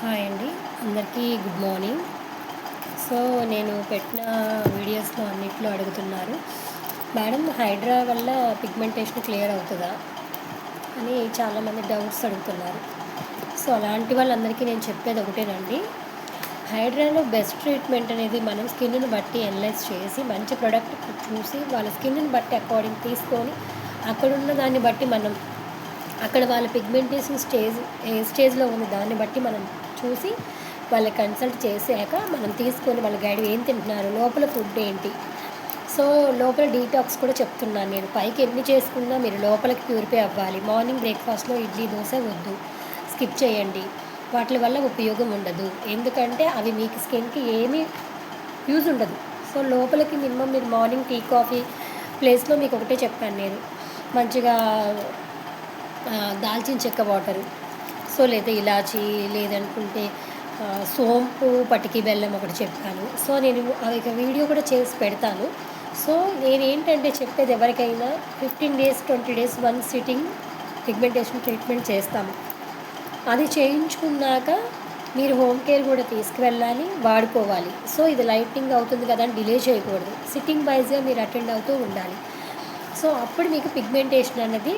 Hi అండి. అందరికీ good morning. So, నేను పెట్టిన వీడియోస్‌లో అన్నిట్లో అడుగుతున్నారు. మేడం హైడ్రా వల్ల పిగ్మెంటేషన్ క్లియర్ అవుతదా? అని చాలామంది డౌట్స్ అడుగుతున్నారు. సో, అలాంటి వాళ్ళందరికీ నేను చెప్పేది ఒకటేనండి. హైడ్రాలో బెస్ట్ ట్రీట్మెంట్ అనేది మనం స్కిన్‌ని బట్టి అనలైజ్ చేసి మంచి ప్రొడక్ట్ చూసి వాళ్ళ స్కిన్‌ని బట్టి అకార్డింగ్ తీసుకొని అక్కడున్న దాన్ని బట్టి మనం అక్కడ వాళ్ళ పిగ్మెంటేషన్ ఏ స్టేజ్‌లో ఉంది దాన్ని బట్టి మనం చూసి వాళ్ళని కన్సల్ట్ చేసాక మనం తీసుకొని వాళ్ళ గైడ్ ఏం తింటున్నారు, లోపల ఫుడ్ ఏంటి. సో, లోపల డీటాక్స్ కూడా చెప్తున్నాను నేను. పైకి ఎన్ని చేసుకున్నా మీరు లోపలికి ప్యూరిఫై అవ్వాలి. మార్నింగ్ బ్రేక్‌ఫాస్ట్‌లో ఇడ్లీ, దోస వద్దు. స్కిప్ చేయండి. వాటి వల్ల ఉపయోగం ఉండదు. ఎందుకంటే అవి మీకు స్కిన్‌కి ఏమీ యూజ్ ఉండదు. సో, లోపలికి మినిమమ్ మీరు మార్నింగ్ టీ, కాఫీ ప్లేస్‌లో మీకు ఒకటే చెప్పాను నేను. మంచిగా దాల్చిన చెక్క వాటరు, సో లేదా ఇలాచీ లేదనుకుంటే సోంపు, పటికి బెల్లం ఒకటి చెప్పాను. సో నేను అవి ఇక వీడియో కూడా చేసి పెడతాను. సో నేనేంటంటే చెప్పేది ఎవరికైనా 15 days 20 days one sitting pigmentation treatment చేస్తాము. అది చేయించుకున్నాక మీరు హోమ్ కేర్ కూడా తీసుకువెళ్ళాలి, వాడుకోవాలి. సో ఇది లైటింగ్ అవుతుంది కదా అని డిలే చేయకూడదు. సిట్టింగ్ వైజ్గా మీరు అటెండ్ అవుతూ ఉండాలి. సో అప్పుడు మీకు పిగ్మెంటేషన్ అనేది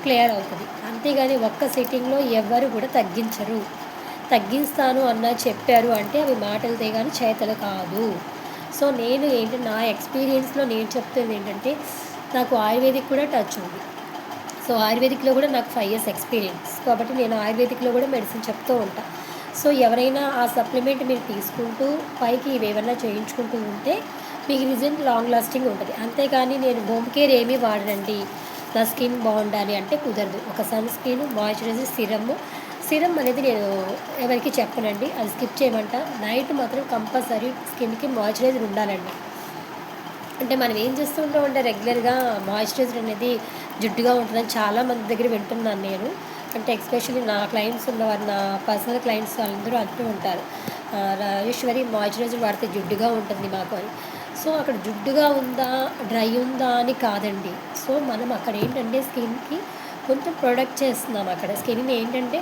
క్లియర్ అవుతుంది. అంతేగాని ఒక్క సిట్టింగ్లో ఎవ్వరు కూడా తగ్గించరు. తగ్గిస్తాను అన్న చెప్పారు అంటే అవి మాటలతే కానీ చేతలు కాదు. సో నేను నా ఎక్స్పీరియన్స్‌లో నేను చెప్తుంది ఏంటంటే నాకు ఆయుర్వేదిక్ కూడా టచ్ ఉంది. సో ఆయుర్వేదిక్‌లో కూడా నాకు 5 ఇయర్స్ ఎక్స్పీరియన్స్. కాబట్టి నేను ఆయుర్వేదిక్‌లో కూడా మెడిసిన్ చెప్తూ ఉంటా. సో ఎవరైనా ఆ సప్లిమెంట్ మీరు తీసుకుంటూ పైకి ఇవేవన్నా చేయించుకుంటూ ఉంటే మీకు రిజల్ట్ లాంగ్ లాస్టింగ్ ఉంటుంది. అంతేగాని నేను హోమ్ కేర్ ఏమీ వాడనండి, నా స్కిన్ బాగుండాలి అంటే కుదరదు. ఒక సన్ స్క్రీన్, మాయిశ్చరైజర్, సిరం అనేది నేను ఎవరికి చెప్పనండి. అది స్కిప్ చేయమంట. నైట్ మాత్రం కంపల్సరీ స్కిన్‌కి మాయిశ్చరైజర్ ఉండాలండి. అంటే మనం ఏం చేస్తూ ఉంటామంటే రెగ్యులర్‌గా మాయిశ్చరైజర్ అనేది జిడ్డుగా ఉంటుందని చాలామంది దగ్గర వింటున్నాను నేను. అంటే ఎస్పెషల్లీ నా క్లయింట్స్ ఉన్నవారు, నా పర్సనల్ క్లయింట్స్ అందరూ అంటూ ఉంటారు. రాజేశ్వరి మాయిశ్చరైజర్ వాడితే జిడ్డుగా ఉంటుంది మాకు అని. సో అక్కడ జిడ్డుగా ఉందా, డ్రై ఉందా అని కాదండి. సో మనం అక్కడ ఏంటంటే స్కిన్‌కి కొంచెం ప్రొటెక్ట్ చేస్తున్నాం. అక్కడ స్కిన్‌ని ఏంటంటే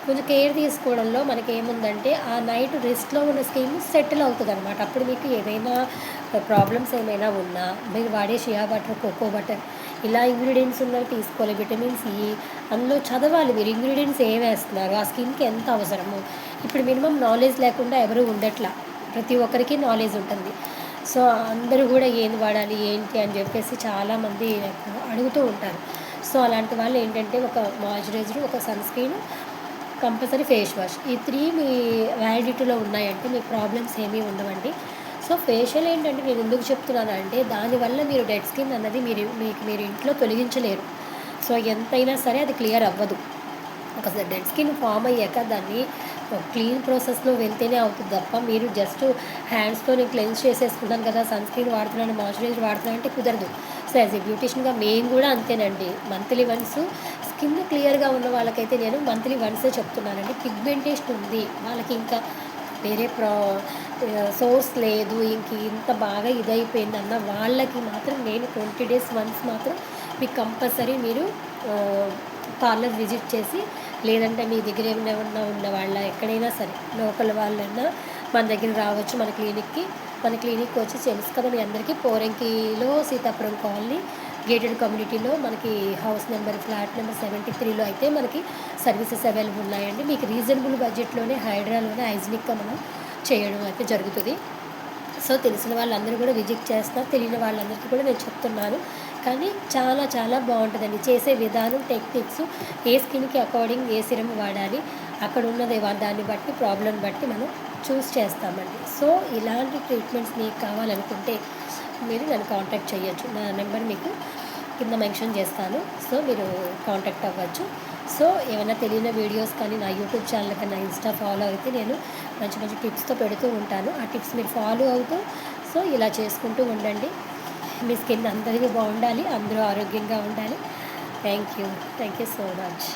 కొంచెం కేర్ తీసుకోవడంలో మనకేముందంటే ఆ నైట్ రెస్ట్‌లో ఉన్న స్కిన్ సెటిల్ అవుతదనమాట. అప్పుడు మీకు ఏదైనా ప్రాబ్లమ్స్ ఏమైనా ఉన్నా మీరు వాడే షియా బటర్, కోకో బటర్ ఇలా ఇంగ్రీడియంట్స్ ఉన్నవి తీసుకోవాలి. విటమిన్ సి అందులో చదవాలి మీరు ఇంగ్రీడియంట్స్ ఏమేస్తున్నారు, ఆ స్కిన్‌కి ఎంత అవసరము. ఇప్పుడు మినిమమ్ నాలెడ్జ్ లేకుండా ఎవరు ఉండట్లా. ప్రతి ఒక్కరికి నాలెడ్జ్ ఉంటుంది. సో అందరూ కూడా ఏది వాడాలి ఏంటి అని చెప్పేసి చాలామంది అడుగుతూ ఉంటారు. సో అలాంటి వాళ్ళు ఏంటంటే ఒక మాయిశ్చరైజర్, ఒక sunscreen, compulsory face wash, ఈ 3 మీ వ్యాలిడిటీలో ఉన్నాయంటే మీకు ప్రాబ్లమ్స్ ఏమీ ఉండవండి. సో ఫేషియల్ ఏంటంటే నేను ఎందుకు చెప్తున్నానంటే దానివల్ల మీరు డెడ్ స్కిన్ అన్నది మీరు ఇంట్లో తొలగించలేరు. సో ఎంతైనా సరే అది క్లియర్ అవ్వదు. ఒకసారి డెడ్ స్కిన్ ఫామ్ అయ్యాక దాన్ని క్లీన్ ప్రాసెస్‌లో వెళ్తేనే అవుతుంది తప్ప మీరు జస్ట్ హ్యాండ్స్‌తో నేను క్లెన్స్ చేసేసుకున్నాను కదా, సన్ స్క్రీన్ వాడుతున్నాను, మాయిశ్చరైజర్ వాడుతున్నాను అంటే కుదరదు. సో యాజ్ ఎ బ్యూటీషియన్‌గా మేము కూడా అంతేనండి. మంత్లీ వన్స్ స్కిన్ క్లియర్‌గా ఉన్న వాళ్ళకైతే నేను మంత్లీ వన్సే చెప్తున్నానండి. పిగ్మెంటేషన్ ఉంది వాళ్ళకి ఇంకా వేరే సోర్స్ లేదు, ఇంత బాగా ఇదైపోయిందన్న వాళ్ళకి మాత్రం నేను 20 డేస్ వన్స్ మాత్రం మీకు కంపల్సరీ మీరు పార్లర్ విజిట్ చేసి, లేదంటే మీ దగ్గర ఏమన్నా ఉన్న వాళ్ళ ఎక్కడైనా సరే లోకల్ వాళ్ళైనా మన దగ్గర రావచ్చు మన క్లినిక్‌కి. మన క్లినిక్‌కి వచ్చి తెలుసు కదా మీ అందరికీ, పోరంకిలో సీతాపురం కాలనీ గేటెడ్ కమ్యూనిటీలో మనకి హౌస్ నెంబర్ ఫ్లాట్ నెంబర్ 73లో అయితే మనకి సర్వీసెస్ అవైలబుల్ ఉన్నాయండి. మీకు రీజనబుల్ బడ్జెట్లోనే హైడ్రాలోనే హైజీనిక్‌గా మనం చేయడం అయితే జరుగుతుంది. సో తెలిసిన వాళ్ళందరూ కూడా విజిట్ చేస్తున్నారు. తెలియని వాళ్ళందరికీ కూడా నేను చెప్తున్నాను. కానీ చాలా చాలా బాగుంటుందండి. చేసే విధానం, టెక్నిక్స్, ఏ స్కిన్‌కి అకార్డింగ్ ఏ సిరమ్ వాడాలి, అక్కడ ఉన్నది దాన్ని బట్టి ప్రాబ్లమ్ బట్టి మనం చూస్ చేస్తామండి. సో ఇలాంటి ట్రీట్మెంట్స్ మీకు కావాలనుకుంటే మీరు నన్ను కాంటాక్ట్ చేయొచ్చు. నా నెంబర్ మీకు కింద మెన్షన్ చేస్తాను. సో మీరు కాంటాక్ట్ అవ్వచ్చు. సో ఏమైనా తెలియని వీడియోస్ కానీ నా యూట్యూబ్ ఛానల్ కానీ నా ఇన్స్టా ఫాలో అయితే నేను మంచి మంచి టిప్స్తో పెడుతూ ఉంటాను. ఆ టిప్స్ మీరు ఫాలో అవుతూ సో ఇలా చేసుకుంటూ ఉండండి. మీ స్కిన్ అందరికీ బాగుండాలి, అందరూ ఆరోగ్యంగా ఉండాలి. Thank you so much.